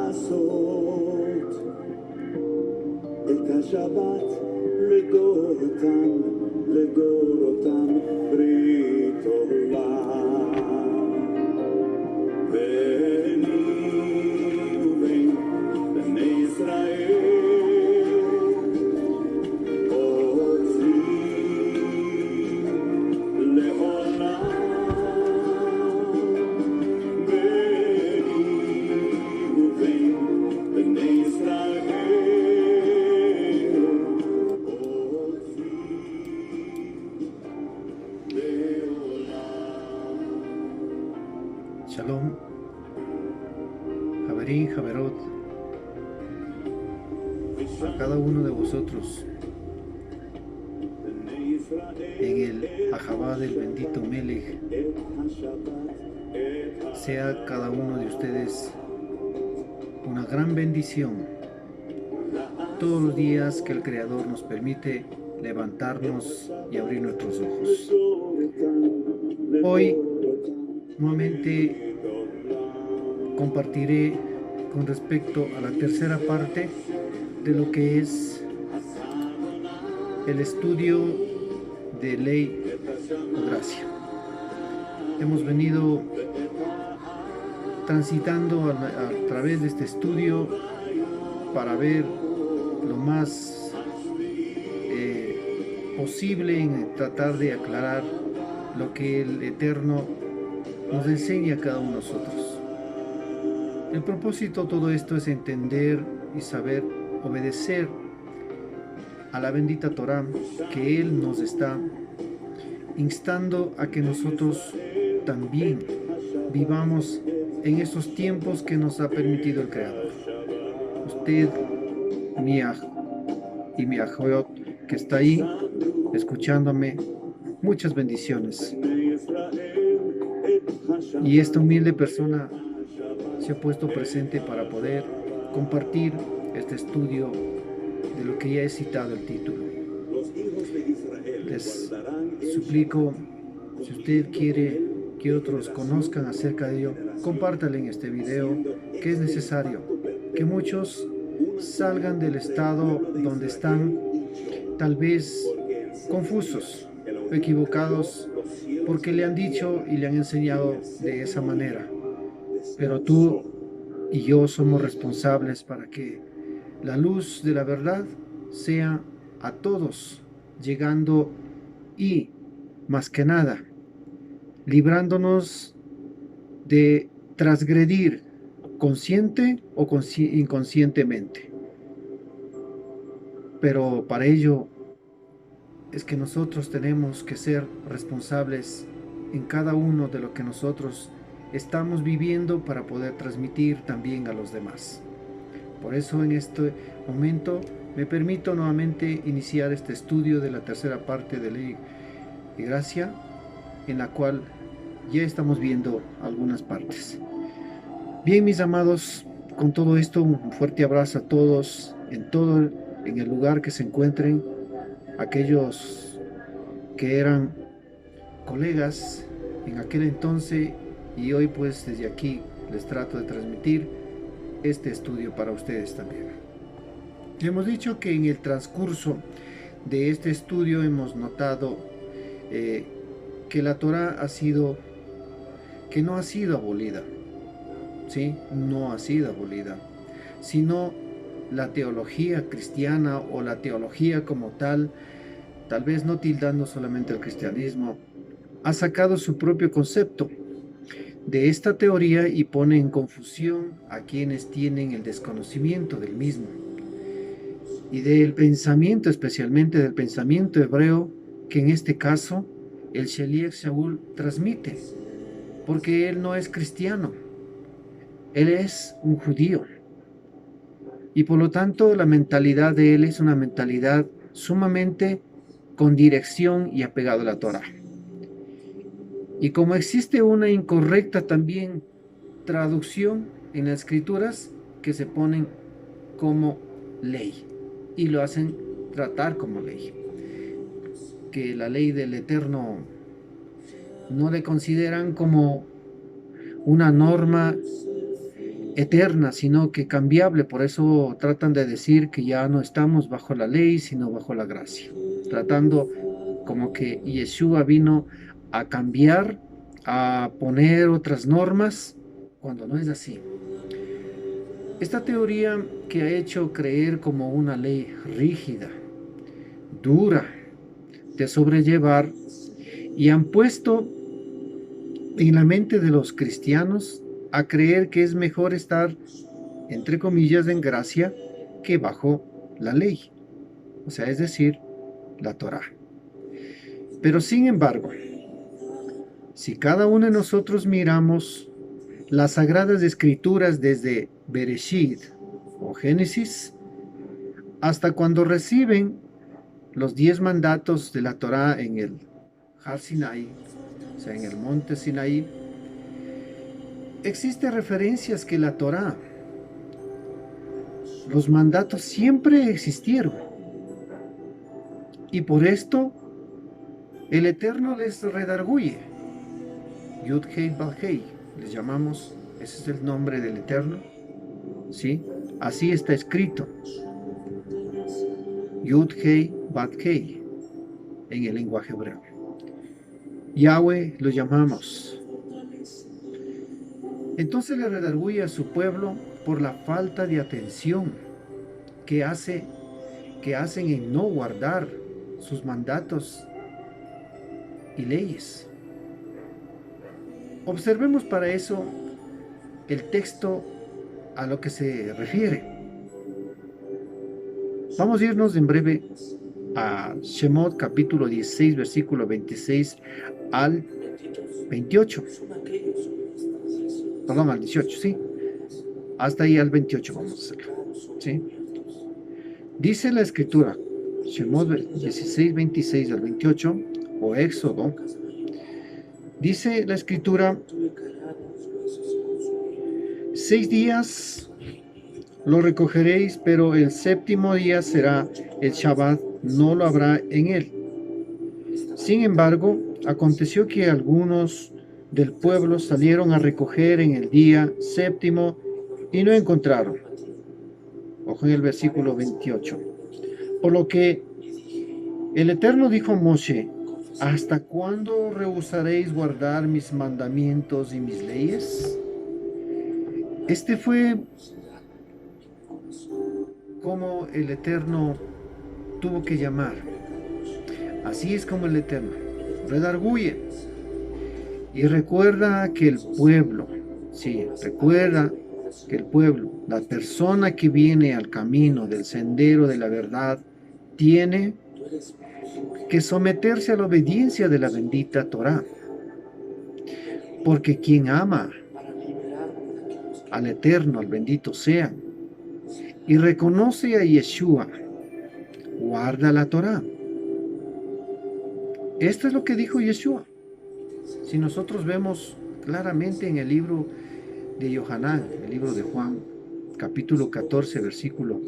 לעשות את השבת לדורותם, לדורותם ברית עולם. ביני ובין בני ישראל עוצרים לעולם. Shalom, Javerín, Javerot, a cada uno de vosotros, en el Ajabá del bendito Melech, sea cada uno de ustedes una gran bendición todos los días que el Creador nos permite levantarnos y abrir nuestros ojos. Hoy nuevamente compartiré con respecto a la tercera parte de lo que es el estudio de ley o gracia. Hemos venido transitando a través de este estudio para ver lo más posible en tratar de aclarar lo que el Eterno nos enseña a cada uno de nosotros. El propósito de todo esto es entender y saber obedecer a la bendita Torá que Él nos está instando a que nosotros también vivamos en esos tiempos que nos ha permitido el Creador. Usted, mi aj y mi ajot que está ahí escuchándome, muchas bendiciones. Y esta humilde persona se ha puesto presente para poder compartir este estudio de lo que ya he citado el título. Les suplico, si usted quiere que otros conozcan acerca de ello, compártale en este video, que es necesario que muchos salgan del estado donde están, tal vez confusos o equivocados, porque le han dicho y le han enseñado de esa manera. Pero tú y yo somos responsables para que la luz de la verdad sea a todos llegando y, más que nada, librándonos de transgredir consciente o inconscientemente. Pero para ello es que nosotros tenemos que ser responsables en cada uno de lo que nosotros estamos viviendo para poder transmitir también a los demás. Por eso en este momento me permito nuevamente iniciar este estudio de la tercera parte de Ley y Gracia, en la cual ya estamos viendo algunas partes. Bien, mis amados, con todo esto un fuerte abrazo a todos en el lugar que se encuentren, aquellos que eran colegas en aquel entonces y hoy pues desde aquí les trato de transmitir este estudio para ustedes también. Hemos dicho que en el transcurso de este estudio hemos notado que la Torá no ha sido abolida, ¿sí? No ha sido abolida, sino la teología cristiana o la teología como tal vez no tildando solamente el cristianismo, ha sacado su propio concepto de esta teoría y pone en confusión a quienes tienen el desconocimiento del mismo y del pensamiento, especialmente del pensamiento hebreo, que en este caso el Sheliach Shaul transmite, porque él no es cristiano, él es un judío. Y por lo tanto la mentalidad de él es una mentalidad sumamente con dirección y apegado a la Torah. Y como existe una incorrecta también traducción en las escrituras que se ponen como ley y lo hacen tratar como ley, que la ley del Eterno no le consideran como una norma eterna, sino que cambiable. Por eso tratan de decir que ya no estamos bajo la ley, sino bajo la gracia. Tratando como que Yeshua vino a cambiar, a poner otras normas, cuando no es así. Esta teoría que ha hecho creer como una ley rígida, dura, de sobrellevar, y han puesto en la mente de los cristianos a creer que es mejor estar, entre comillas, en gracia que bajo la ley, o sea, es decir, la Torá. Pero sin embargo, si cada uno de nosotros miramos las sagradas escrituras desde Bereshit o Génesis hasta cuando reciben los 10 mandatos de la Torá en el Har Sinai, o sea, en el monte Sinaí, existen referencias que la Torá, los mandatos siempre existieron. Y por esto el Eterno les redarguye. Yud Hei Bal Hei, les llamamos, ese es el nombre del Eterno, ¿sí? Así está escrito. Yud Hei Bal Hei, en el lenguaje hebreo. Yahweh lo llamamos. Entonces le redarguye a su pueblo por la falta de atención que hacen en no guardar sus mandatos y leyes. Observemos para eso el texto a lo que se refiere. Vamos a irnos en breve a Shemot capítulo 16, versículo 26 al 28. Perdón, al 18, ¿sí? Hasta ahí al 28 vamos a hacerlo, ¿sí? Dice la escritura, Shemot 16, 26 al 28, o Éxodo, dice la escritura, 6 días lo recogeréis, pero el séptimo día será el Shabbat, no lo habrá en él. Sin embargo, aconteció que algunos del pueblo salieron a recoger en el día séptimo y no encontraron. Ojo en el versículo 28. Por lo que el Eterno dijo a Moshe, ¿hasta cuándo rehusaréis guardar mis mandamientos y mis leyes? Este fue como el Eterno tuvo que llamar. Así es como el Eterno redarguye. Y recuerda que el pueblo, sí, recuerda que el pueblo, la persona que viene al camino del sendero de la verdad, tiene que someterse a la obediencia de la bendita Torá. Porque quien ama al Eterno, al bendito sea, y reconoce a Yeshua, guarda la Torá. Esto es lo que dijo Yeshua. Si nosotros vemos claramente en el libro de Yohanan, el libro de Juan, capítulo 14, versículo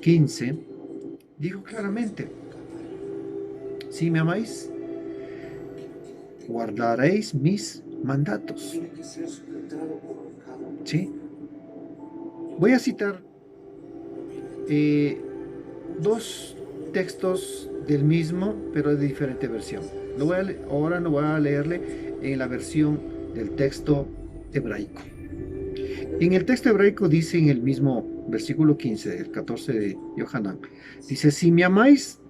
15, dijo claramente, si me amáis, guardaréis mis mandatos. ¿Sí? Voy a citar dos textos del mismo, pero de diferente versión. Ahora no voy a leerle en la versión del texto hebraico. En el texto hebraico dice en el mismo versículo 15 del 14 de Yohanan, dice, si me amáis,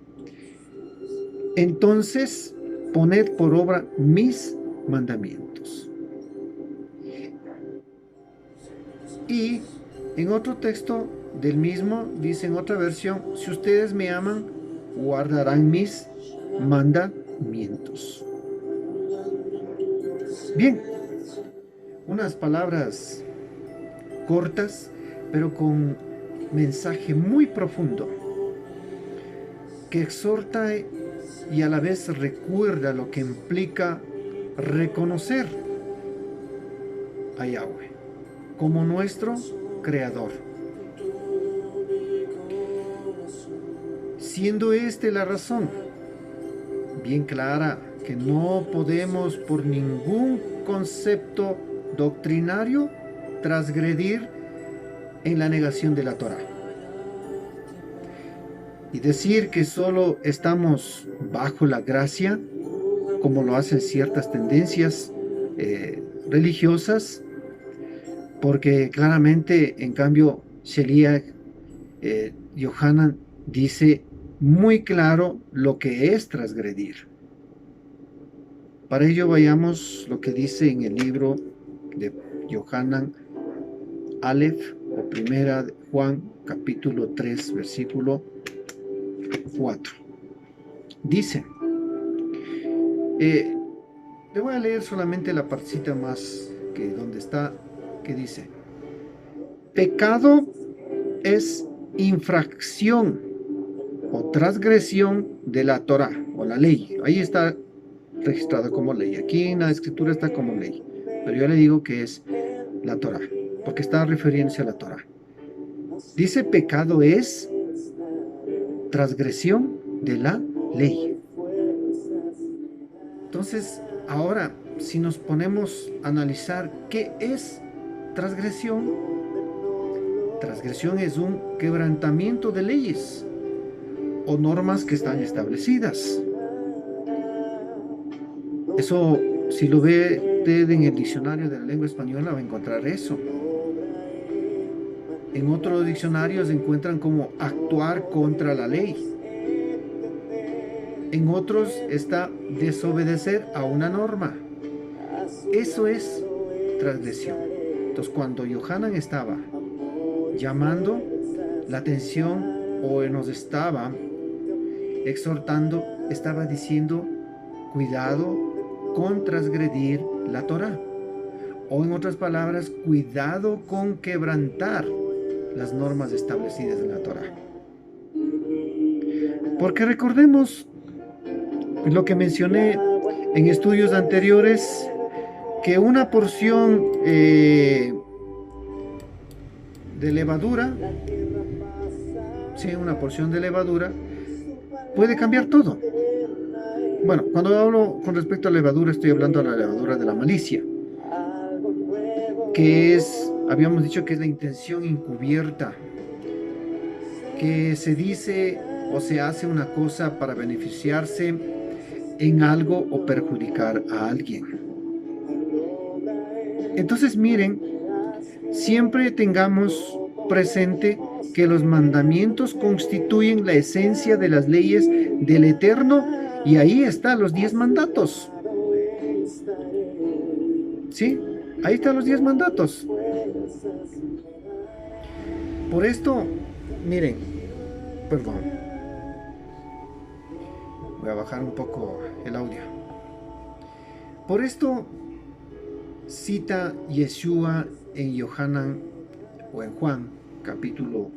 entonces poned por obra mis mandamientos. Y en otro texto del mismo dice en otra versión, si ustedes me aman, guardarán mis mandamientos. Bien, unas palabras cortas, pero con mensaje muy profundo, que exhorta y a la vez recuerda lo que implica reconocer a Yahweh como nuestro Creador, siendo la razón bien clara que no podemos por ningún concepto doctrinario transgredir en la negación de la Torá. Y decir que solo estamos bajo la gracia, como lo hacen ciertas tendencias religiosas, porque claramente, en cambio, Sheliach Yohanan dice muy claro lo que es transgredir. Para ello vayamos lo que dice en el libro de Yohanan Aleph, o primera de Juan, capítulo 3, versículo 4. Dice, le voy a leer solamente la partecita más que donde está, que dice, pecado es infracción o transgresión de la Torá o la ley. Ahí está registrado como ley. Aquí en la escritura está como ley. Pero yo le digo que es la Torá, porque está refiriéndose a la Torá. Dice pecado es transgresión de la ley. Entonces, ahora, si nos ponemos a analizar qué es transgresión, transgresión es un quebrantamiento de leyes o normas que están establecidas. Eso, si lo ve usted en el diccionario de la lengua española, va a encontrar eso. En otros diccionarios encuentran como actuar contra la ley. En otros está desobedecer a una norma. Eso es transgresión. Entonces, cuando Yohanan estaba llamando la atención o nos estaba exhortando, estaba diciendo, cuidado con transgredir la Torá. O en otras palabras, cuidado con quebrantar las normas establecidas en la Torá. Porque recordemos lo que mencioné en estudios anteriores, que una porción de levadura, sí, una porción de levadura puede cambiar todo. Bueno, cuando hablo con respecto a levadura, estoy hablando de la levadura de la malicia, que es, habíamos dicho que es la intención encubierta, que se dice o se hace una cosa para beneficiarse en algo o perjudicar a alguien. Entonces, miren, siempre tengamos presente que los mandamientos constituyen la esencia de las leyes del Eterno, y ahí están los 10 mandatos. ¿Sí? Ahí están los 10 mandatos. Por esto, miren, perdón, voy a bajar un poco el audio. Por esto cita Yeshua en Yohanan o en Juan, capítulo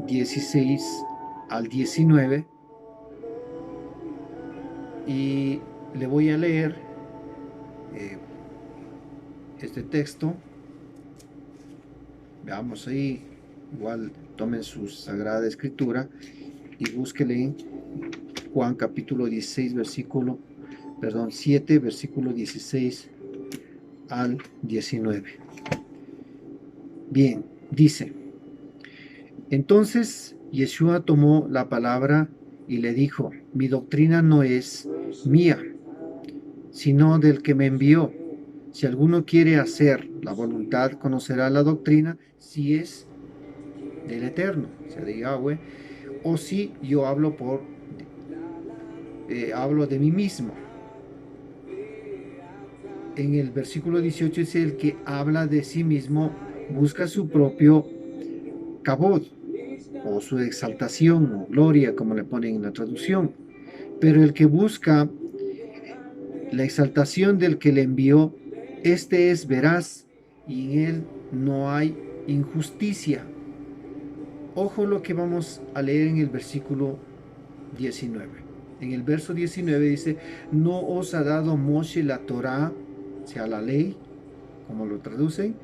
16 al 19, y le voy a leer este texto. Veamos ahí, igual tomen su Sagrada Escritura y búsquenle en Juan capítulo 16, versículo 7, versículo 16 al 19. Bien, dice, entonces Yeshua tomó la palabra y le dijo, mi doctrina no es mía, sino del que me envió. Si alguno quiere hacer la voluntad, conocerá la doctrina, si es del Eterno, sea de Yahweh, o si yo hablo hablo de mí mismo. En el versículo 18 dice, el que habla de sí mismo busca su propio kabod, o su exaltación, o gloria, como le ponen en la traducción. Pero el que busca la exaltación del que le envió, este es veraz, y en él no hay injusticia. Ojo lo que vamos a leer en el versículo 19. En el verso 19 dice, no os ha dado Moshe la Torá, o sea, la ley, como lo traducen,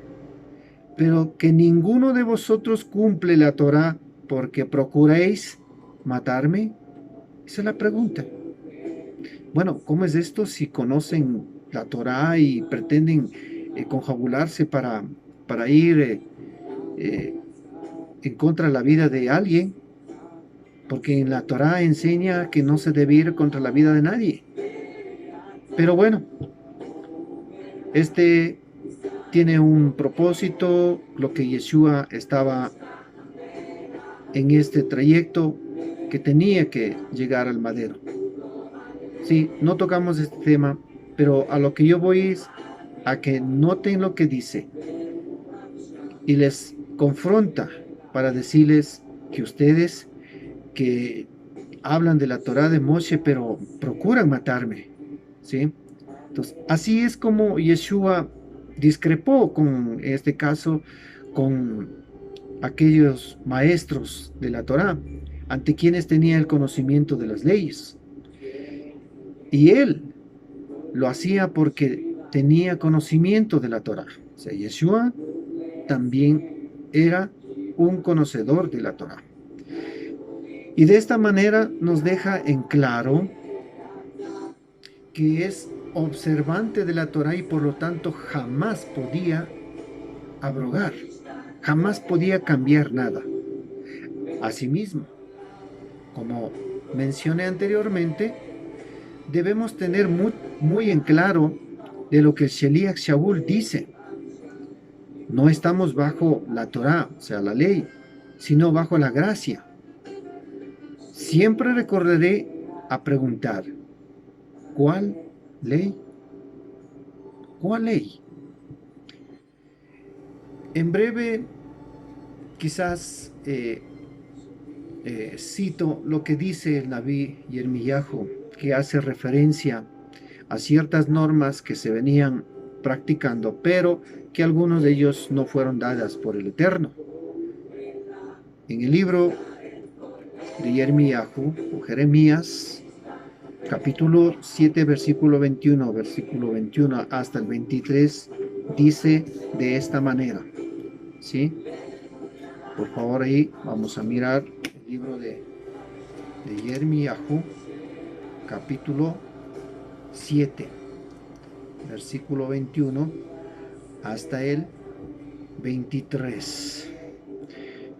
pero que ninguno de vosotros cumple la Torá porque procuréis matarme. Esa es la pregunta. Bueno, ¿cómo es esto si conocen la Torá y pretenden confabularse para ir eh, en contra de la vida de alguien? Porque en la Torá enseña que no se debe ir contra la vida de nadie. Pero bueno, este tiene un propósito, lo que Yeshua estaba en este trayecto que tenía que llegar al madero. Sí, no tocamos este tema, pero a lo que yo voy es a que noten lo que dice y les confronta para decirles que ustedes que hablan de la Torá de Moshe, pero procuran matarme, ¿sí? Entonces, así es como Yeshua discrepó con, en este caso, con aquellos maestros de la Torá, ante quienes tenía el conocimiento de las leyes. Y él lo hacía porque tenía conocimiento de la Torá. O sea, Yeshua también era un conocedor de la Torá. Y de esta manera nos deja en claro que es observante de la Torá y por lo tanto jamás podía abrogar, jamás podía cambiar nada. Asimismo, como mencioné anteriormente, debemos tener muy en claro de lo que el Sheliach Shaul dice. No estamos bajo la Torá, o sea, la ley, sino bajo la gracia. Siempre recordaré a preguntar, ¿cuál ley? ¿Cuál ley? En breve, quizás cito lo que dice el Naví Yirmiyahu, que hace referencia a ciertas normas que se venían practicando, pero que algunos de ellos no fueron dadas por el Eterno. En el libro de Yirmiyahu, o Jeremías, capítulo 7, versículo 21 hasta el 23, dice de esta manera, ¿sí? Por favor, ahí vamos a mirar el libro de Yirmiyahu, capítulo 7, versículo 21 hasta el 23.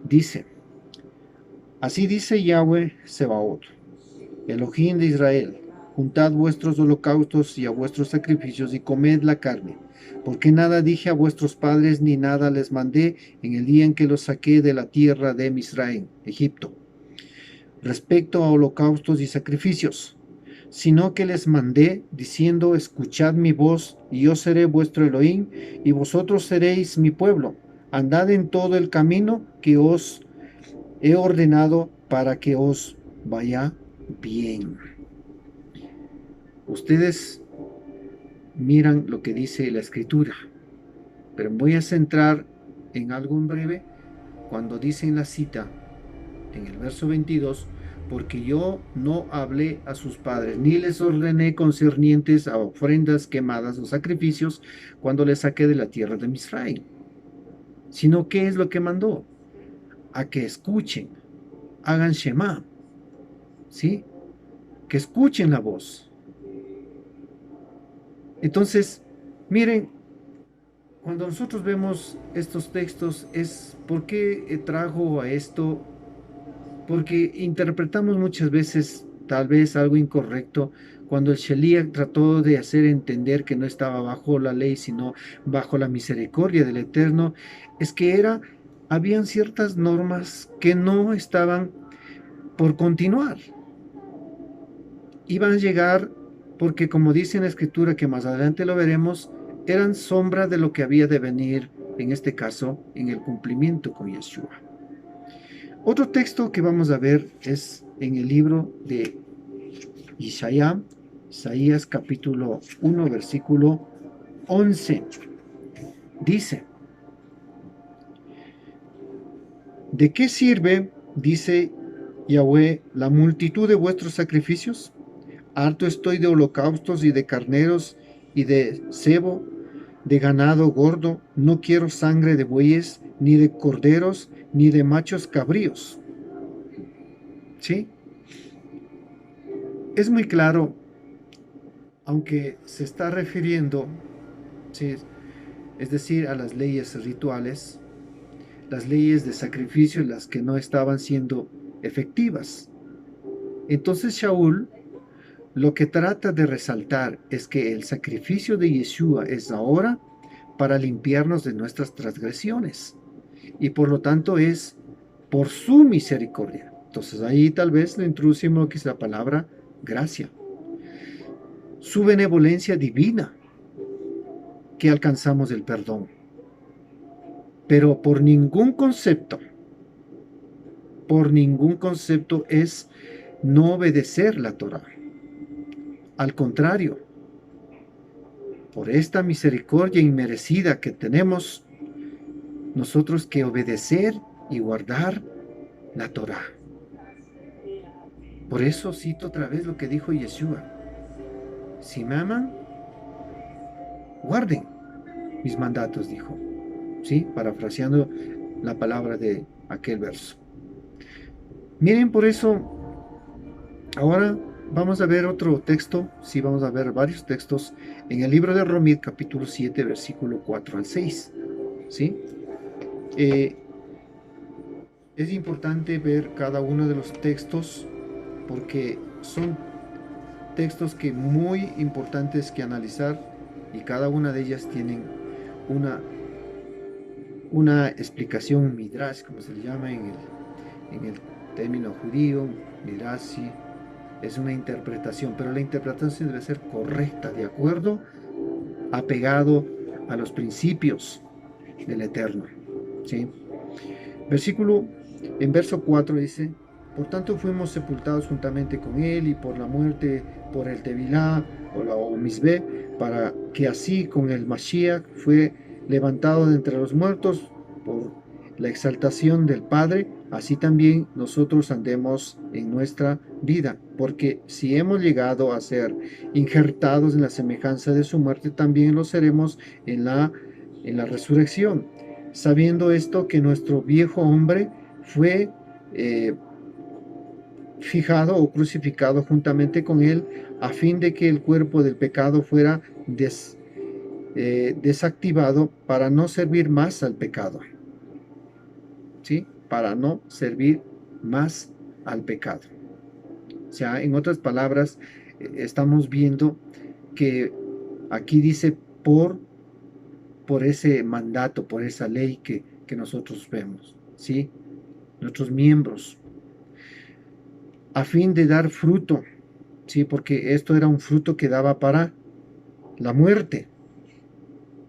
Dice, así dice Yahweh Sebaot, Elohim de Israel, juntad vuestros holocaustos y a vuestros sacrificios y comed la carne, porque nada dije a vuestros padres ni nada les mandé en el día en que los saqué de la tierra de Misraim, Egipto, respecto a holocaustos y sacrificios, sino que les mandé diciendo, escuchad mi voz y yo seré vuestro Elohim y vosotros seréis mi pueblo, andad en todo el camino que os he ordenado para que os vaya bien. Ustedes miran lo que dice la escritura, pero voy a centrar en algo en breve cuando dice en la cita, en el verso 22, porque yo no hablé a sus padres, ni les ordené concernientes a ofrendas quemadas o sacrificios cuando les saqué de la tierra de Misraim, sino ¿qué es lo que mandó? A que escuchen, hagan Shema, ¿sí? Que escuchen la voz. Entonces, miren, cuando nosotros vemos estos textos, es ¿por qué trajo a esto? Porque interpretamos muchas veces tal vez algo incorrecto cuando el Sheliach trató de hacer entender que no estaba bajo la ley, sino bajo la misericordia del Eterno, es que habían ciertas normas que no estaban por continuar. Iban a llegar porque, como dice en la Escritura, que más adelante lo veremos, eran sombra de lo que había de venir, en este caso, en el cumplimiento con Yeshua. Otro texto que vamos a ver es en el libro de Isaías capítulo 1, versículo 11. Dice, ¿de qué sirve, dice Yahweh, la multitud de vuestros sacrificios? Harto estoy de holocaustos y de carneros y de cebo, de ganado gordo, no quiero sangre de bueyes, ni de corderos, ni de machos cabríos. ¿Sí? Es muy claro aunque se está refiriendo, ¿sí? Es decir, a las leyes rituales, las leyes de sacrificio, las que no estaban siendo efectivas. Entonces Shaul lo que trata de resaltar es que el sacrificio de Yeshua es ahora para limpiarnos de nuestras transgresiones y por lo tanto es por su misericordia. Entonces ahí tal vez le introducimos lo que es la palabra gracia. Su benevolencia divina que alcanzamos el perdón. Pero por ningún concepto es no obedecer la Torah. Al contrario, por esta misericordia inmerecida que tenemos, nosotros que obedecer y guardar la Torah. Por eso cito otra vez lo que dijo Yeshua. Si me aman, guarden mis mandatos, dijo. ¿Sí? Parafraseando la palabra de aquel verso. Miren, por eso, ahora vamos a ver otro texto, sí, vamos a ver varios textos en el libro de Romit, capítulo 7, versículo 4 al 6. ¿Sí? Es importante ver cada uno de los textos porque son textos que muy importantes que analizar y cada una de ellas tienen una explicación midrash, como se le llama en el término judío. Midrash sí, es una interpretación, pero la interpretación debe ser correcta, de acuerdo, apegado a los principios del Eterno. ¿Sí? En verso 4 dice: por tanto fuimos sepultados juntamente con él y por la muerte, por el Tevilá o la Omisbe, para que así con el Mashiach fue levantado de entre los muertos por la exaltación del Padre, así también nosotros andemos en nuestra vida, porque si hemos llegado a ser injertados en la semejanza de su muerte, también lo seremos en la resurrección, sabiendo esto que nuestro viejo hombre fue fijado o crucificado juntamente con él, a fin de que el cuerpo del pecado fuera desactivado para no servir más al pecado. ¿Sí? Para no servir más al pecado. O sea, en otras palabras, estamos viendo que aquí dice por ese mandato, por esa ley que nosotros vemos, ¿sí? Nuestros miembros, a fin de dar fruto, ¿sí? Porque esto era un fruto que daba para la muerte,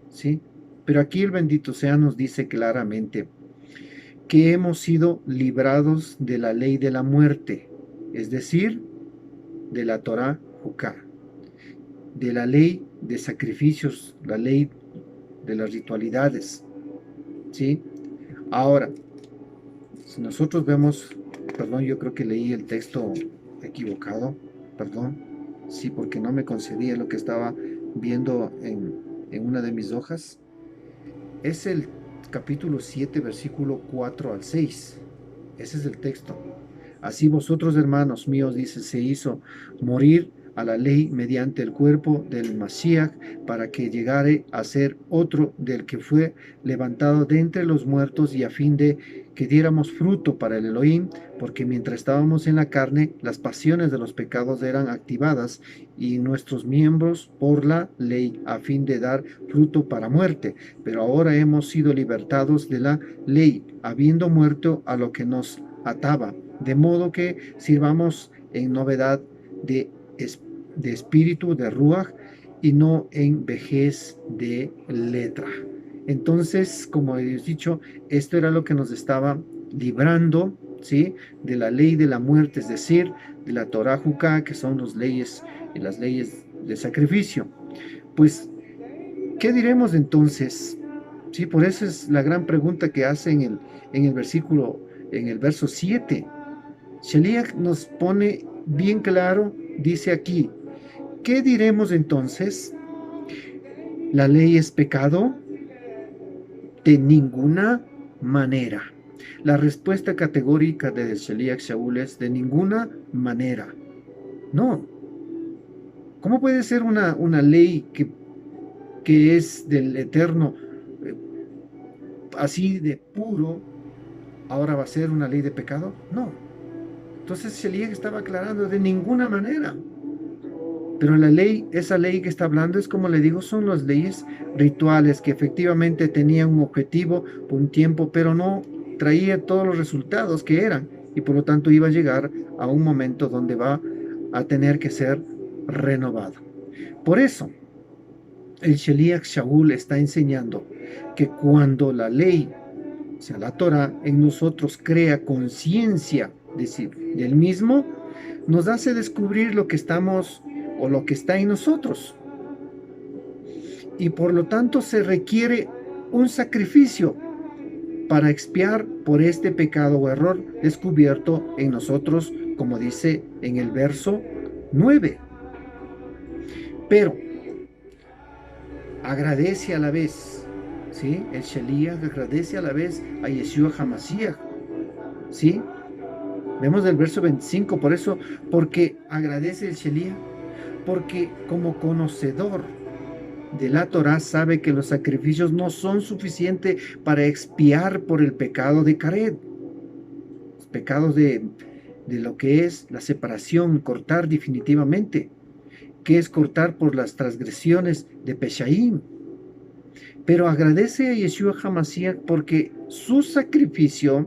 ¿sí? Pero aquí el bendito sea nos dice claramente que hemos sido librados de la ley de la muerte, es decir, de la Torah Juká, de la ley de sacrificios, la ley de las ritualidades, ¿sí? Ahora, si nosotros vemos, perdón, yo creo que leí el texto equivocado, perdón, sí, porque no me concedía lo que estaba viendo en una de mis hojas. Es el capítulo 7, versículo 4 al 6. Ese es el texto. Así vosotros, hermanos míos, dice, se hizo morir a la ley mediante el cuerpo del Mashiach, para que llegare a ser otro del que fue levantado de entre los muertos, y a fin de que diéramos fruto para el Elohim, porque mientras estábamos en la carne, las pasiones de los pecados eran activadas, y nuestros miembros por la ley, a fin de dar fruto para muerte. Pero ahora hemos sido libertados de la ley, habiendo muerto a lo que nos ataba, de modo que sirvamos en novedad de espíritu, de ruach, y no en vejez de letra. Entonces, como he dicho, esto era lo que nos estaba librando, ¿sí?, de la ley de la muerte, es decir, de la Torah Juká, que son las leyes de sacrificio. Pues, ¿qué diremos entonces? Sí, por eso es la gran pregunta que hace en el verso 7. Sheliach nos pone bien claro, dice aquí: ¿qué diremos entonces? ¿La ley es pecado? De ninguna manera. La respuesta categórica de Sheliach Shaul es: de ninguna manera. No. ¿Cómo puede ser una ley que es del Eterno, eh, así de puro, ahora va a ser una ley de pecado? No. Entonces Sheliach estaba aclarando de ninguna manera. Pero la ley, esa ley que está hablando es, como le digo, son las leyes rituales que efectivamente tenían un objetivo por un tiempo, pero no traía todos los resultados que eran, y por lo tanto iba a llegar a un momento donde va a tener que ser renovado. Por eso, el Sheliach Shaul está enseñando que cuando la ley, o sea, la Torah, en nosotros crea conciencia del mismo, nos hace descubrir lo que estamos o lo que está en nosotros. Y por lo tanto se requiere un sacrificio para expiar por este pecado o error descubierto en nosotros, como dice en el verso 9. Pero agradece a la vez, ¿sí? El Sheliach agradece a la vez a Yeshua HaMashiach, ¿sí? Vemos el verso 25, por eso, porque agradece el Sheliach, porque como conocedor de la Torah sabe que los sacrificios no son suficientes para expiar por el pecado de Karet, los pecados de lo que es la separación, cortar definitivamente, que es cortar por las transgresiones de Peshaim. Pero agradece a Yeshua HaMashiach porque su sacrificio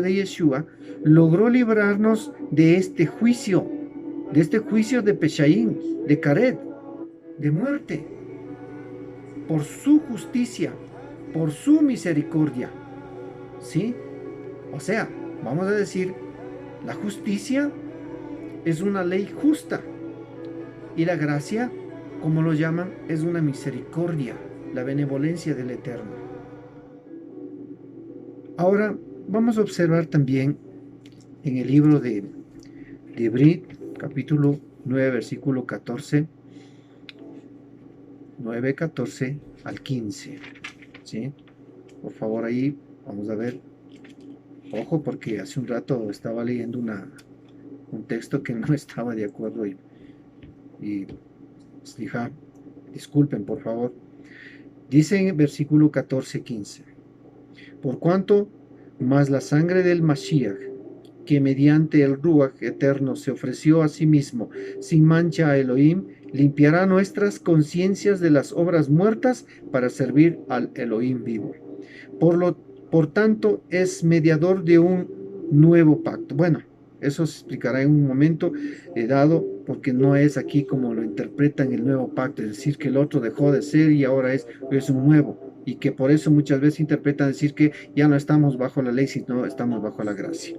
de Yeshua, logró librarnos de este juicio de Peshaim, de Karet, de muerte, por su justicia, por su misericordia. ¿Sí? O sea, vamos a decir, la justicia es una ley justa y la gracia, como lo llaman, es una misericordia, la benevolencia del Eterno. Ahora vamos a observar también en el libro de Brit, capítulo 9, versículo 14, 9, 14 al 15. ¿Sí? Por favor, ahí vamos a ver. Ojo, porque hace un rato estaba leyendo un texto que no estaba de acuerdo y disculpen, por favor. Dice en el versículo 14, 15. Por cuanto más la sangre del Mashiach, que mediante el Ruach eterno se ofreció a sí mismo sin mancha a Elohim, limpiará nuestras conciencias de las obras muertas para servir al Elohim vivo. Por tanto, es mediador de un nuevo pacto. Bueno, eso se explicará en un momento dado, porque no es aquí como lo interpretan el nuevo pacto, es decir, que el otro dejó de ser y ahora es un nuevo, y que por eso muchas veces interpretan decir que ya no estamos bajo la ley, sino estamos bajo la gracia.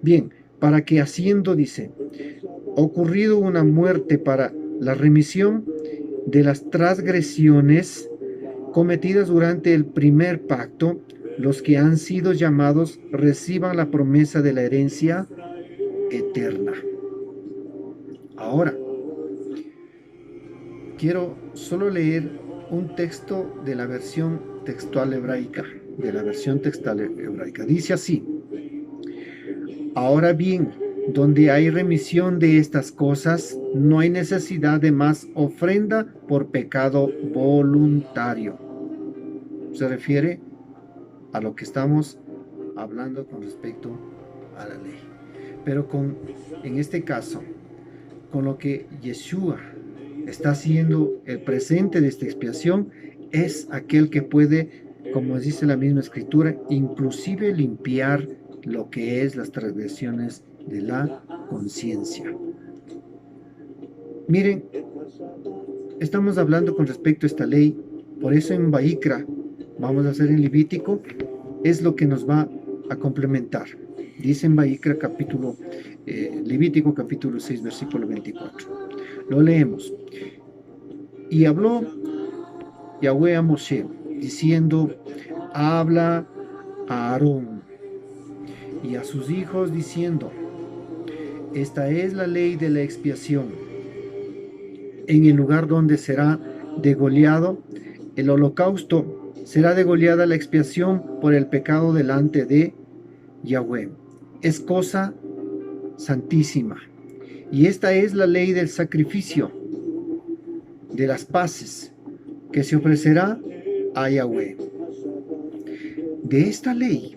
Bien, para que haciendo, dice, ocurrido una muerte para la remisión de las transgresiones cometidas durante el primer pacto, los que han sido llamados reciban la promesa de la herencia eterna. Ahora, quiero solo leer un texto de la versión textual hebraica, Dice así: ahora bien, donde hay remisión de estas cosas, no hay necesidad de más ofrenda por pecado voluntario. Se refiere a lo que estamos hablando con respecto a la ley. Pero en este caso, con lo que Yeshua está haciendo el presente de esta expiación, es aquel que puede, como dice la misma escritura, inclusive limpiar lo que es las transgresiones de la conciencia. Miren, estamos hablando con respecto a esta ley, por eso en Vaikra, vamos a hacer en Levítico, es lo que nos va a complementar. Dice en Vaikra Levítico capítulo 6, versículo 24. Lo leemos. Y habló Yahweh a Moshe, diciendo, habla a Aarón y a sus hijos, diciendo, esta es la ley de la expiación. En el lugar donde será degollado el holocausto, será degollada la expiación por el pecado delante de Yahweh. Es cosa santísima. Y esta es la ley del sacrificio, de las paces, que se ofrecerá a Yahweh. De esta ley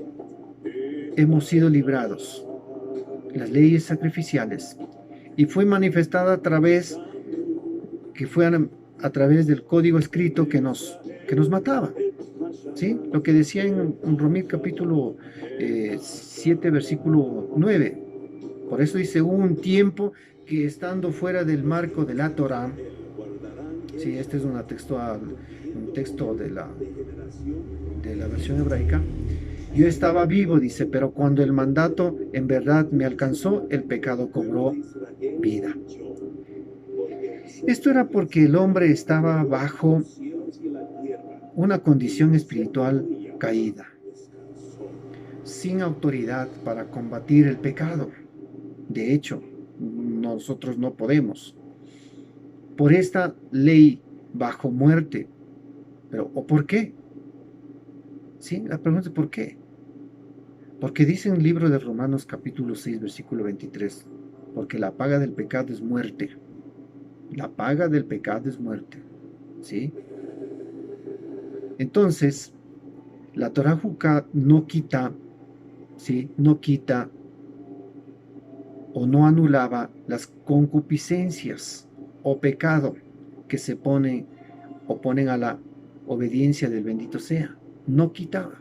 hemos sido librados, las leyes sacrificiales, y fue manifestada a través del código escrito que nos mataba. ¿Sí? Lo que decía en Romí capítulo 7, versículo 9. Por eso dice, hubo un tiempo que estando fuera del marco de la Torá, sí, este es un texto de la versión hebraica, yo estaba vivo, dice, pero cuando el mandato en verdad me alcanzó, el pecado cobró vida. Esto era porque el hombre estaba bajo una condición espiritual caída, sin autoridad para combatir el pecado. De hecho, nosotros no podemos. Por esta ley bajo muerte. Pero, ¿o por qué? Sí, la pregunta es ¿por qué? Porque dice en el libro de Romanos capítulo 6, versículo 23, porque la paga del pecado es muerte. La paga del pecado es muerte. ¿Sí? Entonces, la Torah Jucá no quita, ¿sí? No quita o no anulaba las concupiscencias o pecado que se oponen a la obediencia del bendito sea. No quitaba.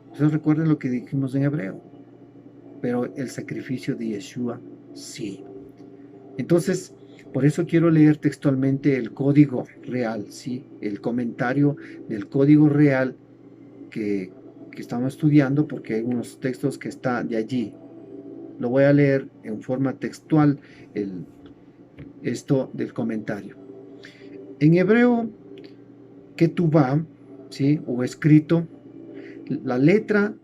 Entonces recuerden lo que dijimos en hebreo. Pero el sacrificio de Yeshua sí. Entonces, por eso quiero leer textualmente el código real, ¿sí? El comentario del código real que estamos estudiando, porque hay unos textos que están de allí. Lo voy a leer en forma textual, esto del comentario. En hebreo, ketubá, ¿sí? O escrito, la letra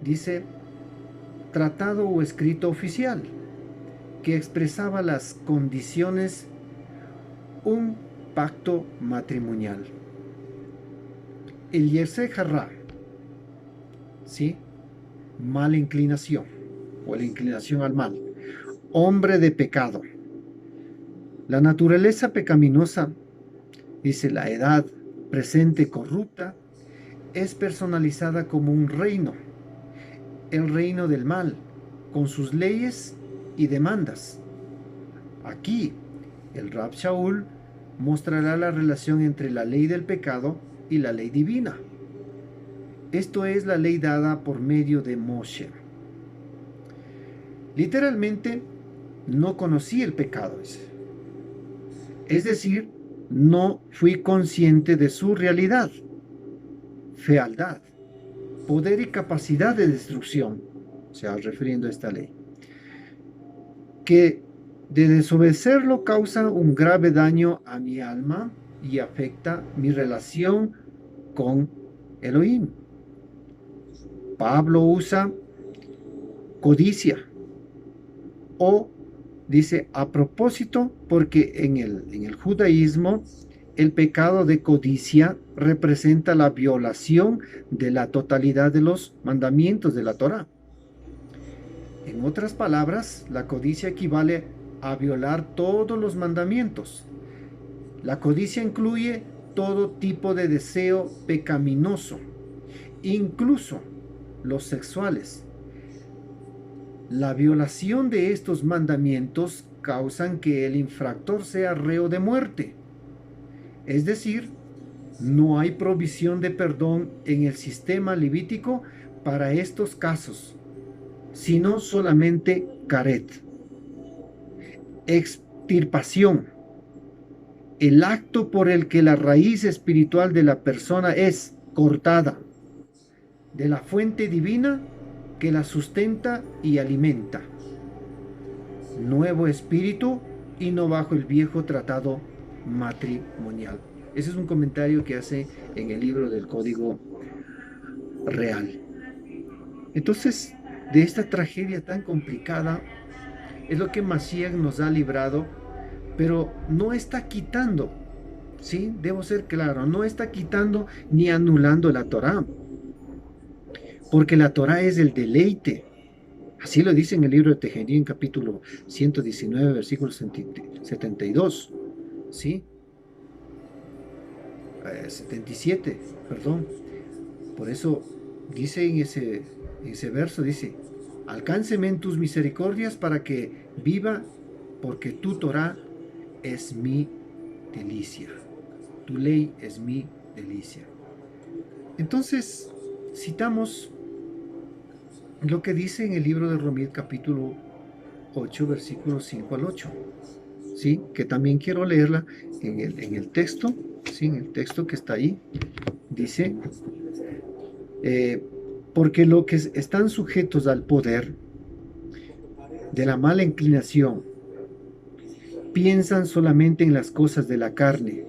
dice tratado o escrito oficial, que expresaba las condiciones, un pacto matrimonial. El Yersé Hará, ¿sí? Mala inclinación, o la inclinación al mal, hombre de pecado. La naturaleza pecaminosa, dice la edad presente corrupta, es personalizada como un reino, el reino del mal, con sus leyes y demandas. Aquí, el Rab Shaul mostrará la relación entre la ley del pecado y la ley divina. Esto es la ley dada por medio de Moshe. Literalmente, no conocí el pecado. Es decir, no fui consciente de su realidad, fealdad, poder y capacidad de destrucción, o sea, refiriendo a esta ley, que de desobedecerlo causa un grave daño a mi alma y afecta mi relación con Elohim. Pablo usa codicia, o dice a propósito, porque en el judaísmo el pecado de codicia representa la violación de la totalidad de los mandamientos de la Torá. En otras palabras, la codicia equivale a violar todos los mandamientos. La codicia incluye todo tipo de deseo pecaminoso, incluso los sexuales. La violación de estos mandamientos causan que el infractor sea reo de muerte. Es decir, no hay provisión de perdón en el sistema levítico para estos casos, sino solamente caret. Extirpación. El acto por el que la raíz espiritual de la persona es cortada de la fuente divina que la sustenta y alimenta. Nuevo espíritu y no bajo el viejo tratado matrimonial. Ese es un comentario que hace en el libro del Código Real. Entonces, de esta tragedia tan complicada es lo que Mashiach nos ha librado, pero no está quitando, ¿sí? Debo ser claro, no está quitando ni anulando la Torá, porque la Torá es el deleite. Así lo dice en el libro de Tejerín, capítulo 119, versículo 72, ¿sí? 77, perdón. Por eso dice en ese verso, dice, alcánceme en tus misericordias para que viva, porque tu Torah es mi delicia. Tu ley es mi delicia. Entonces, citamos lo que dice en el libro de Romit, capítulo 8, versículos 5 al 8, ¿sí? Que también quiero leerla en el texto, ¿sí? En el texto que está ahí. Dice, porque los que están sujetos al poder de la mala inclinación piensan solamente en las cosas de la carne,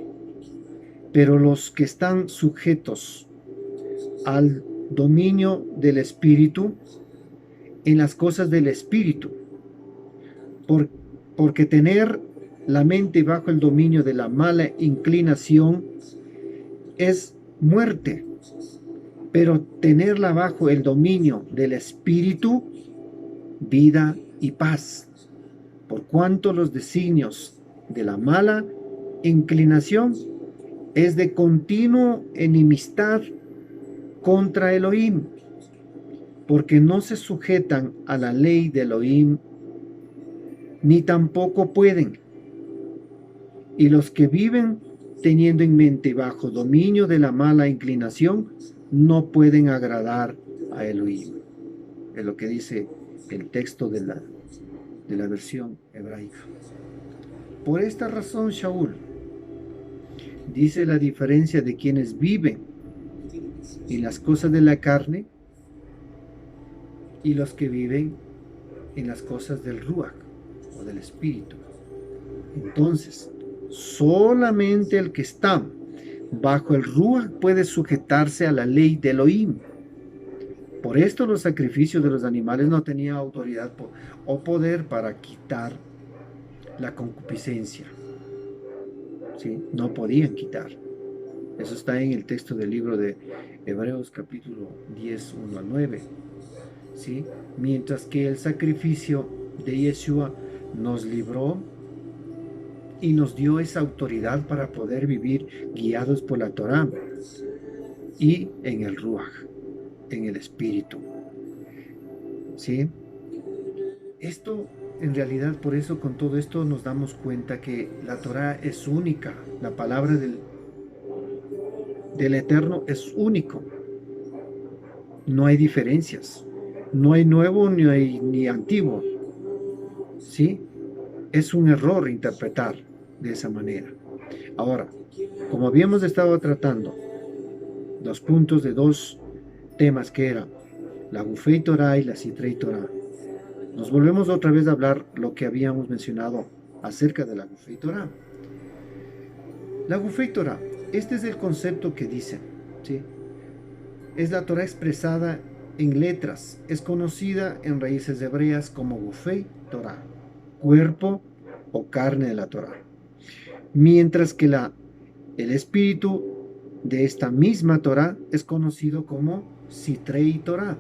pero los que están sujetos al dominio del espíritu, en las cosas del espíritu, porque tener la mente bajo el dominio de la mala inclinación es muerte, pero tenerla bajo el dominio del espíritu, vida y paz, por cuanto los designios de la mala inclinación es de continuo enemistad contra Elohim, porque no se sujetan a la ley de Elohim, ni tampoco pueden. Y los que viven teniendo en mente bajo dominio de la mala inclinación, no pueden agradar a Elohim. Es lo que dice el texto de la versión hebraica. Por esta razón, Shaul dice la diferencia de quienes viven en las cosas de la carne y los que viven en las cosas del Ruach o del Espíritu. Entonces, solamente el que está bajo el Ruach puede sujetarse a la ley de Elohim. Por esto los sacrificios de los animales no tenían autoridad o poder para quitar la concupiscencia. ¿Sí? No podían quitar. Eso está en el texto del libro de Hebreos capítulo 10, 1 al 9. ¿Sí? Mientras que el sacrificio de Yeshua nos libró y nos dio esa autoridad para poder vivir guiados por la Torá y en el Ruach, en el Espíritu. ¿Sí? Esto, en realidad, por eso con todo esto nos damos cuenta que la Torá es única, la palabra del Eterno es único. No hay diferencias, no hay nuevo ni antiguo. ¿Sí? Es un error interpretar de esa manera. Ahora, como habíamos estado tratando los puntos de dos temas que eran la Gufei Torah y la Sitrei Torah, nos volvemos otra vez a hablar lo que habíamos mencionado acerca de la Gufei Torah. La Gufei Torah, este es el concepto que dicen, ¿sí? Es la Torah expresada en letras, es conocida en raíces hebreas como Gufei Torah, cuerpo o carne de la Torah. Mientras que el espíritu de esta misma Torah es conocido como Sitrei Torah,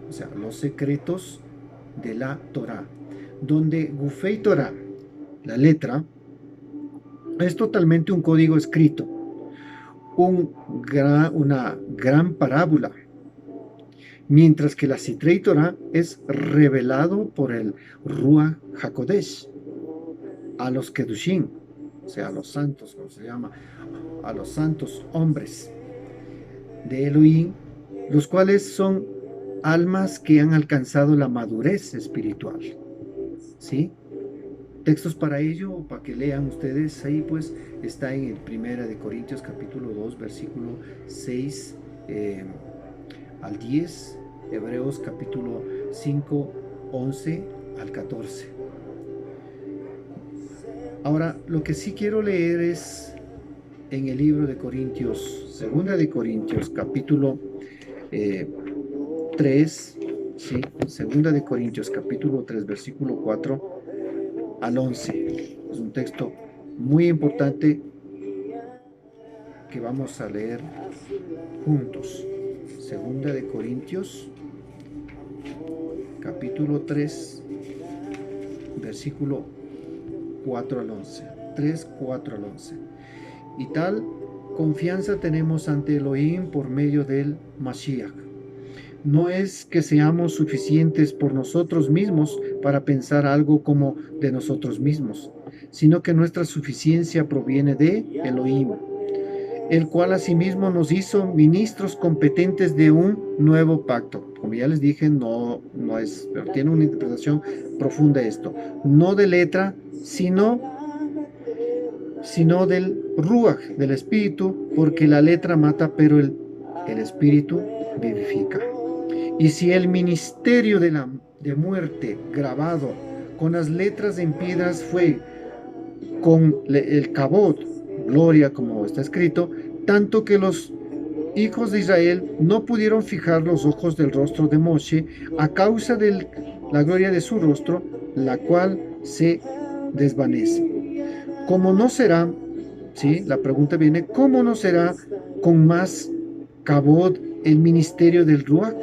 o sea, los secretos de la Torah, donde Gufei Torah, la letra, es totalmente un código escrito, una gran parábola, mientras que la Sitrei Torah es revelado por el Ruach HaKodesh a los Kedushim, o sea, a los santos, como se llama, a los santos hombres de Elohim, los cuales son almas que han alcanzado la madurez espiritual. ¿Sí? Textos para ello, para que lean ustedes ahí, pues está en el 1 de Corintios capítulo 2, versículo 6 al 10, Hebreos capítulo 5, 11 al 14. Ahora, lo que sí quiero leer es en el libro de Corintios, 2 de Corintios capítulo 3, ¿sí? 2 de Corintios capítulo 3, versículo 4 al 11. Es un texto muy importante que vamos a leer juntos. 2 de Corintios capítulo 3, versículo 4 al 11. 3, 4 al 11. Y tal confianza tenemos ante Elohim por medio del Mashiach. No es que seamos suficientes por nosotros mismos para pensar algo como de nosotros mismos, sino que nuestra suficiencia proviene de Elohim, el cual asimismo nos hizo ministros competentes de un nuevo pacto. Como ya les dije, no es, pero tiene una interpretación profunda esto. No de letra, sino del Ruach, del Espíritu, porque la letra mata, pero el Espíritu vivifica. Y si el ministerio de muerte grabado con las letras en piedras fue con el kabod, gloria, como está escrito, tanto que los hijos de Israel no pudieron fijar los ojos del rostro de Moshe a causa de la gloria de su rostro, la cual se desvanece. ¿Cómo no será? ¿Sí? La pregunta viene, ¿cómo no será con más kabod el ministerio del Ruach?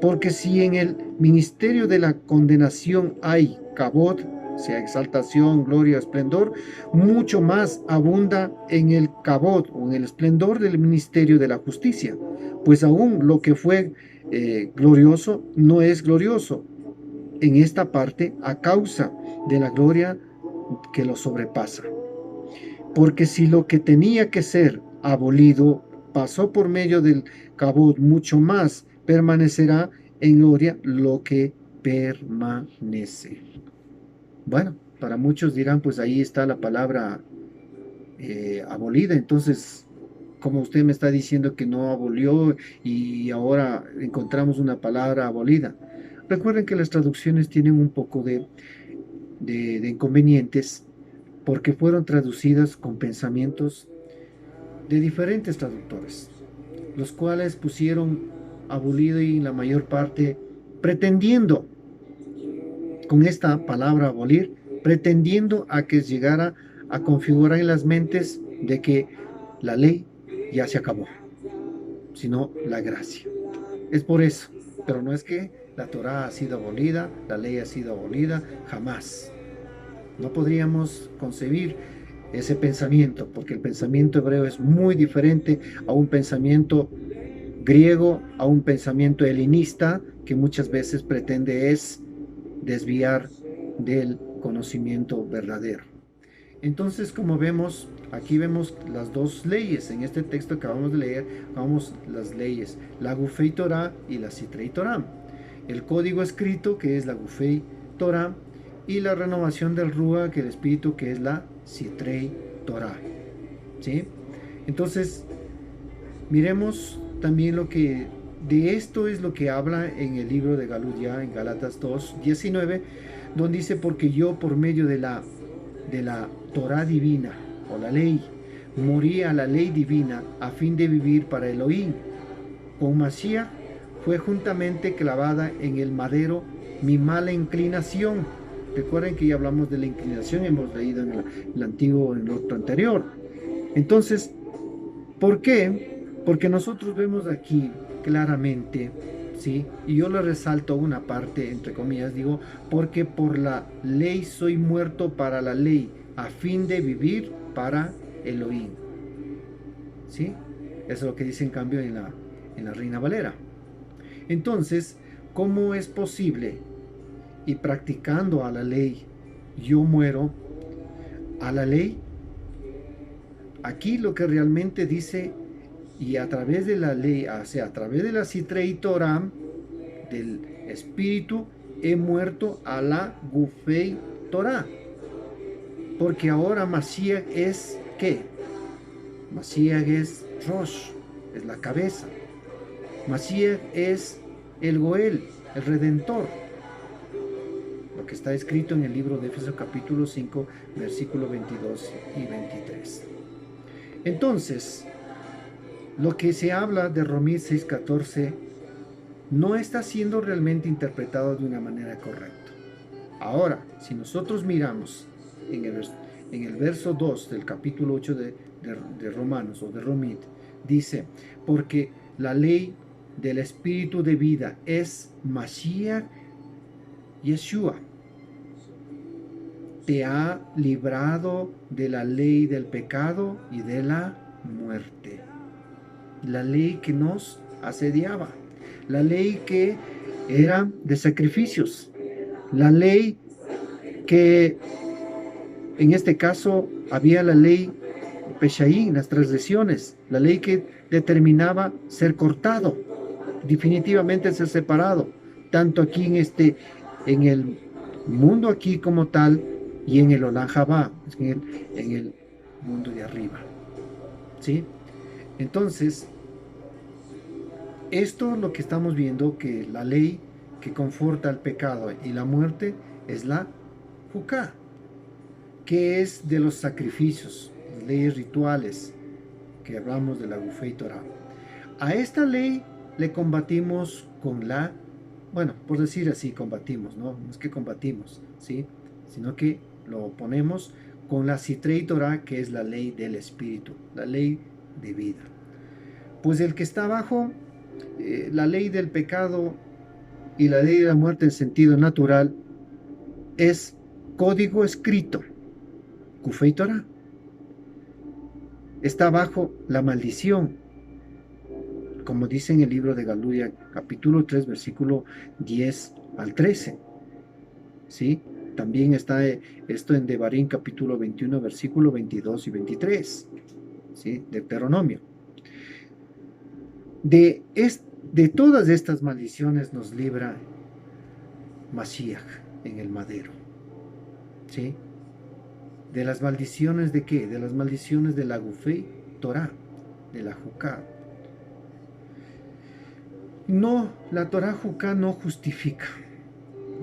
Porque si en el ministerio de la condenación hay kabod, sea exaltación, gloria, esplendor, mucho más abunda en el kabod o en el esplendor del ministerio de la justicia, pues aún lo que fue glorioso no es glorioso en esta parte a causa de la gloria que lo sobrepasa. Porque si lo que tenía que ser abolido pasó por medio del kabod, mucho más permanecerá en gloria lo que permanece. Bueno, para muchos dirán, pues ahí está la palabra abolida. Entonces, como usted me está diciendo que no abolió y ahora encontramos una palabra abolida. Recuerden que las traducciones tienen un poco de inconvenientes porque fueron traducidas con pensamientos de diferentes traductores, los cuales pusieron abolido y la mayor parte pretendiendo, con esta palabra abolir, pretendiendo a que llegara a configurar en las mentes de que la ley ya se acabó, sino la gracia. Es por eso, pero no es que la Torá ha sido abolida, la ley ha sido abolida, jamás. No podríamos concebir ese pensamiento, porque el pensamiento hebreo es muy diferente a un pensamiento griego, a un pensamiento helenista, que muchas veces pretende es desviar del conocimiento verdadero. Entonces, como vemos, aquí vemos las dos leyes. En este texto que acabamos de leer, vamos las leyes, la Gufei Torah y la Sitrei Torah. El código escrito, que es la Gufei Torah, y la renovación del Ruach, que el espíritu, que es la Sitrei Torah. ¿Sí? Entonces, miremos también lo que de esto es lo que habla en el libro de Galudia, en Gálatas 2:19, donde dice, porque yo por medio de la Torah divina, o la ley, morí a la ley divina a fin de vivir para Elohim. Con Mashiach fue juntamente clavada en el madero mi mala inclinación. Recuerden que ya hablamos de la inclinación, hemos leído en el antiguo, en el otro anterior. Entonces, ¿por qué? Porque nosotros vemos aquí claramente, ¿sí? Y yo le resalto una parte, entre comillas, digo, porque por la ley soy muerto para la ley, a fin de vivir para Elohim. ¿Sí? Eso es lo que dice en cambio en la Reina Valera. Entonces, ¿cómo es posible? Y practicando a la ley, yo muero a la ley. Aquí lo que realmente dice, y a través de la ley, o sea, a través de la Sitrei Torah, del Espíritu, he muerto a la Gufei Torah. Porque ahora Mashiach es, ¿qué? Mashiach es Rosh, es la cabeza. Mashiach es el Goel, el Redentor. Lo que está escrito en el libro de Éfeso capítulo 5, versículo 22 y 23. Entonces, lo que se habla de Romit 6:14 no está siendo realmente interpretado de una manera correcta. Ahora, si nosotros miramos en el verso 2 del capítulo 8 de Romanos o de Romit, dice, porque la ley del espíritu de vida es Mashiach Yeshua. Te ha librado de la ley del pecado y de la muerte. La ley que nos asediaba. La ley que era de sacrificios. La ley que en este caso había la ley Peshaí, las transgresiones. La ley que determinaba ser cortado. Definitivamente ser separado. Tanto aquí en el mundo aquí como tal, y en el Olam Jabá, en el mundo de arriba. ¿Sí? Entonces, esto es lo que estamos viendo, que la ley que conforta el pecado y la muerte es la Juká, que es de los sacrificios, las leyes rituales, que hablamos de la Gufei Torah. A esta ley le combatimos con la, bueno, por decir así, combatimos, ¿no? No es que combatimos, ¿sí? Sino que lo oponemos con la Sitrei Torah, que es la ley del Espíritu, la ley de vida. Pues el que está bajo la ley del pecado y la ley de la muerte en sentido natural es código escrito, Gufei Torah. Está bajo la maldición, como dice en el libro de Galudia, capítulo 3, versículo 10 al 13. ¿Sí? También está esto en Devarim, capítulo 21, versículo 22 y 23. ¿Sí? Deuteronomio. De todas estas maldiciones nos libra Mashiach en el madero. ¿Sí? ¿De las maldiciones de qué? De las maldiciones de la Gufei Torah, de la Juká. No, la Torah Juká no justifica.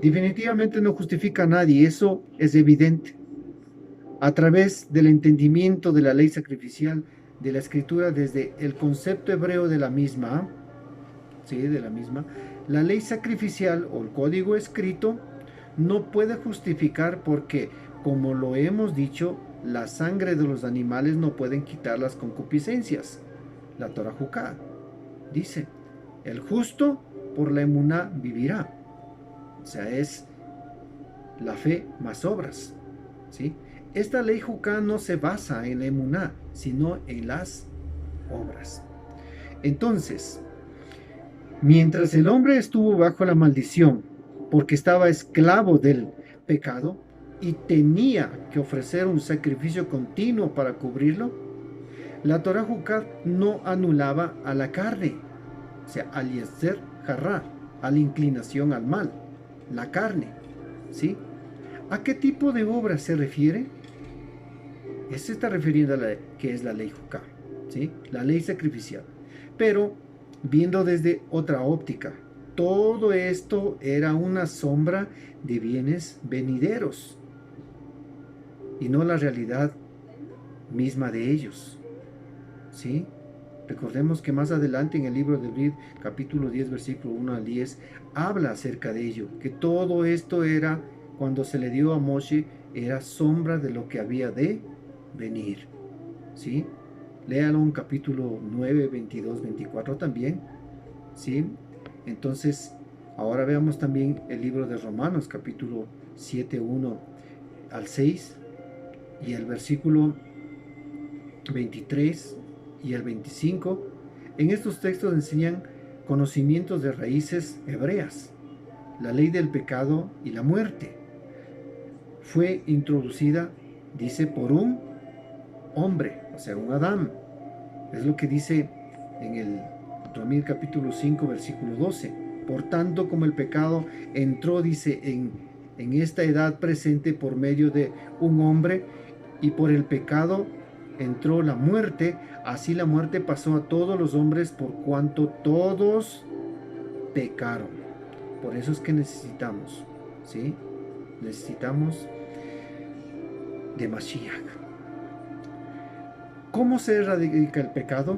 Definitivamente no justifica a nadie, eso es evidente. A través del entendimiento de la ley sacrificial de la Escritura, desde el concepto hebreo de la misma, ¿sí? De la misma, la ley sacrificial o el código escrito no puede justificar porque, como lo hemos dicho, la sangre de los animales no pueden quitar las concupiscencias. La Torah Juká dice, el justo por la emuná vivirá. O sea, es la fe más obras, ¿sí? Esta ley Juká no se basa en la emuná, sino en las obras. Entonces, mientras el hombre estuvo bajo la maldición, porque estaba esclavo del pecado y tenía que ofrecer un sacrificio continuo para cubrirlo, la Torah Juká no anulaba a la carne, o sea, al Yetzer Hará, a la inclinación al mal, la carne, ¿sí? ¿A qué tipo de obra se refiere? Se está refiriendo a la que es la ley Juká, ¿sí? La ley sacrificial. Pero viendo desde otra óptica, todo esto era una sombra de bienes venideros y no la realidad misma de ellos, ¿sí? Recordemos que más adelante en el libro de Rid, capítulo 10, versículo 1 al 10, habla acerca de ello, que todo esto era, cuando se le dio a Moshe, era sombra de lo que había de venir, ¿sí? Léalo en capítulo 9, 22, 24 también, ¿sí? Entonces, ahora veamos también el libro de Romanos, capítulo 7, 1 al 6, y el versículo 23 y el 25. En estos textos enseñan conocimientos de raíces hebreas. La ley del pecado y la muerte fue introducida, dice, por un hombre, o sea, un Adán. Es lo que dice en el Romir capítulo 5, versículo 12. Por tanto, como el pecado entró, dice, en esta edad presente por medio de un hombre, y por el pecado entró la muerte, así la muerte pasó a todos los hombres por cuanto todos pecaron. Por eso es que necesitamos, ¿sí? Necesitamos de Mashiach. ¿Cómo se erradica el pecado?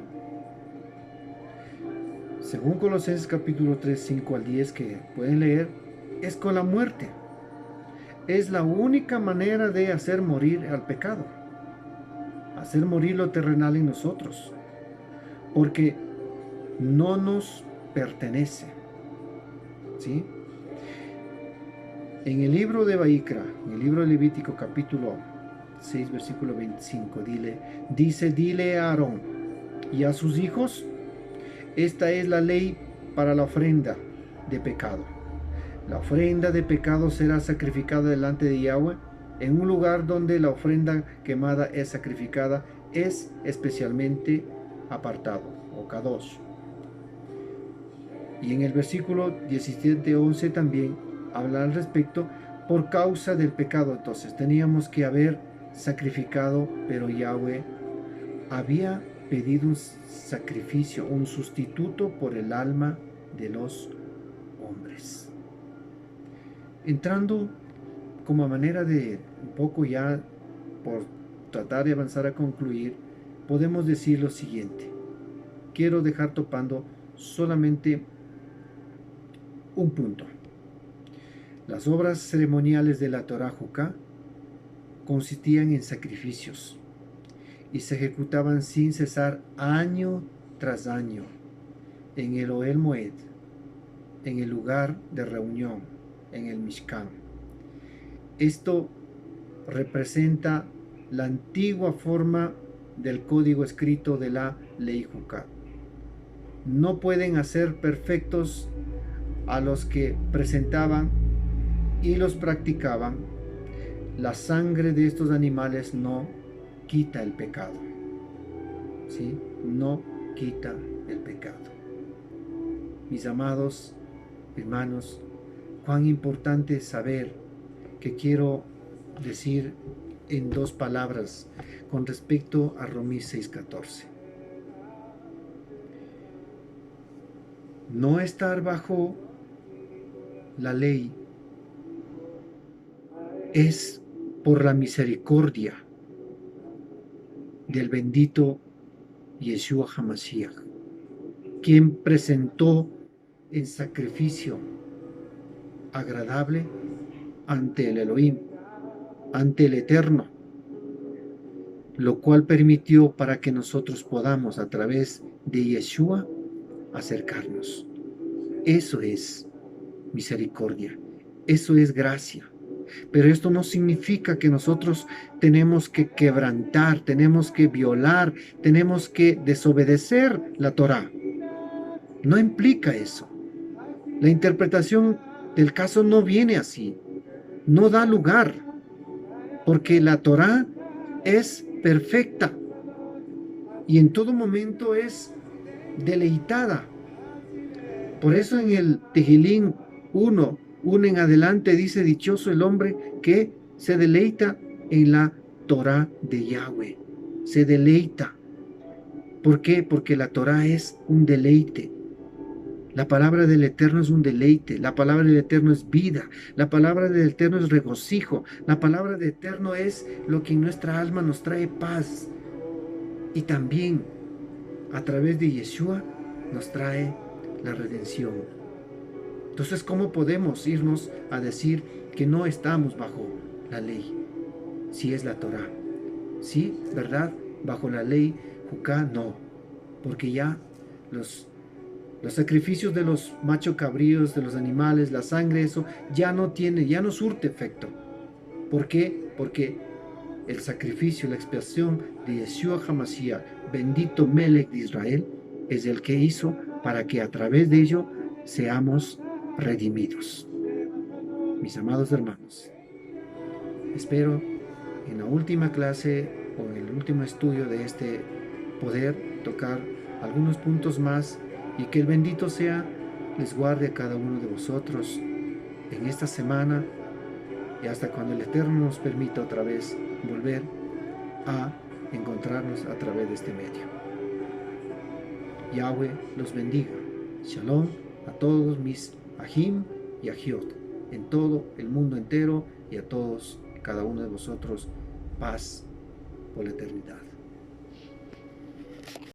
Según Colosenses capítulo 3, 5 al 10 que pueden leer, es con la muerte. Es la única manera de hacer morir al pecado, hacer morir lo terrenal en nosotros, porque no nos pertenece. ¿Sí? En el libro de Vaikra, en el libro de Levítico capítulo 6, versículo 25, dile a Aarón y a sus hijos, esta es la ley para la ofrenda de pecado. La ofrenda de pecado será sacrificada delante de Yahweh en un lugar donde la ofrenda quemada es sacrificada, es especialmente apartado, o kadosh. Y en el versículo 17-11 también habla al respecto por causa del pecado. Entonces teníamos que haber sacrificado, pero Yahweh había pedido un sacrificio, un sustituto por el alma de los hombres. Entrando como manera de un poco ya por tratar de avanzar a concluir, podemos decir lo siguiente. Quiero dejar topando solamente un punto. Las obras ceremoniales de la Torah Juká consistían en sacrificios y se ejecutaban sin cesar año tras año en el Ohel Moed, en el lugar de reunión, en el Mishkan. Esto representa la antigua forma del código escrito de la ley Juká. No pueden hacer perfectos a los que presentaban y los practicaban. La sangre de estos animales no quita el pecado. ¿Sí? No quita el pecado. Mis amados hermanos, cuán importante es saber que quiero decir en dos palabras con respecto a Romís 6:14. No estar bajo la ley es por la misericordia del bendito Yeshua HaMashiach, quien presentó en sacrificio agradable ante el Elohim, ante el Eterno, lo cual permitió para que nosotros podamos a través de Yeshua acercarnos. Eso es misericordia, eso es gracia. Pero esto no significa que nosotros tenemos que quebrantar, tenemos que violar, tenemos que desobedecer la Torá. No implica eso. La interpretación del caso no viene así, no da lugar, porque la Torá es perfecta y en todo momento es deleitada. Por eso en el Tehilín 1 en adelante dice: dichoso el hombre que se deleita en la Torá de Yahweh. Se deleita. ¿Por qué? Porque la Torá es un deleite. La palabra del Eterno es un deleite. La palabra del Eterno es vida. La palabra del Eterno es regocijo. La palabra del Eterno es lo que en nuestra alma nos trae paz. Y también a través de Yeshua nos trae la redención. Entonces, ¿cómo podemos irnos a decir que no estamos bajo la ley? Si es la Torá. Sí, ¿verdad? Bajo la ley Juká, no. Porque ya los sacrificios de los machos cabríos, de los animales, la sangre, eso ya no surte efecto. ¿Por qué? Porque el sacrificio, la expiación de Yeshua HaMashiach, bendito Melech de Israel, es el que hizo para que a través de ello seamos redimidos. Mis amados hermanos, espero en la última clase o en el último estudio de este poder tocar algunos puntos más, y que el bendito sea les guarde a cada uno de vosotros en esta semana y hasta cuando el Eterno nos permita otra vez volver a encontrarnos a través de este medio. Yahweh los bendiga. Shalom a todos mis Ahim y Ahiot en todo el mundo entero, y a todos, cada uno de vosotros, paz por la eternidad.